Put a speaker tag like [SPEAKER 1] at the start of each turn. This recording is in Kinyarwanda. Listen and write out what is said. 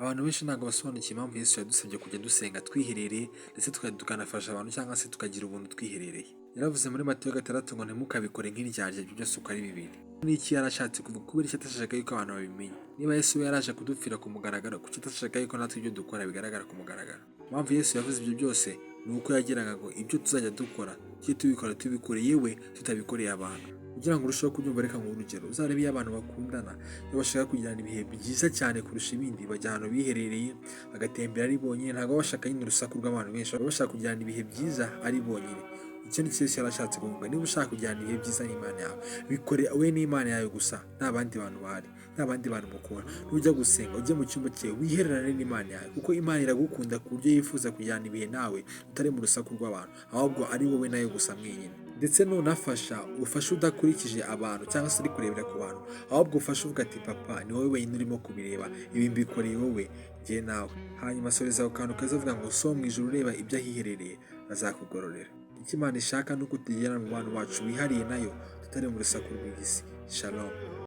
[SPEAKER 1] Abantu benshi ntabwo basobanukiwe impamvu Yesu yadusabye kujya dusenga twiherereye ndetse tukanafasha abantu cyangwa se tukagira ubuntu twiherereye. Yaravuze muri Matayo 6 ngo ntimukabikore nk'indyarya, ibyo byose uko ari bibiri. N'iki yarashatse kuvuga? Kubera icyo atashakaga yuko abantu babimenya. Niba Yesu we yaraje kudupfira ku mugaragaro, kuki atashaka yuko natwe ibyo dukora bigaragara ku mugaragaro? Impamvu Yesu yavuze ibyo byose ni uko yagiraga ngo ibyo tuzajya dukora tujye tubikora tubikoreye we, tutabikoreye abantu. Kugira ngo urusheho kubyumva, reka nguhe urugero. Uzarebe iyo abantu bakundana, iyo bashaka kugirana ibihe byiza cyane kurusha ibindi, bajya ahantu biherereye bagatembera ari bonyine. Ntabwo baba bashaka nyine urusaku rw'abantu benshi, baba bashaka kugirana ibihe byiza ari bonyine. Icyo ni cyo Yesu yarashatse kuvuga. Niba ushaka kugirana ibihe byiza n'Imana yawe, bikore we n'Imana yawe gusa, nta bandi bantu bahari, nta bandi bantu mukora. Nujya gusenga ujye mu cyumba cyawe wihererane n'Imana yawe, kuko Imana iragukunda ku buryo yifuza kugirana ibihe nawe utari mu rusaku rw'abantu, ahubwo ari wowe nayo gusa mwenyine. Ndetse nunafasha ufashe udakurikije abantu cyangwa se uri kurebera ku bantu, ahubwo ufashe uvuga ati papa ni wowe wenyine urimo kubireba, ibi mbikoreye wowe njye nawe. Hanyuma asoreza ako kantu keza avuga ngo so mu ijuru ureba ibyo ahiherereye azakugororera. Icyo Imana ishaka ni uko tugerana mu bantu bacu wihariye nayo, tutari mu rusaku rw'isi. Shalom.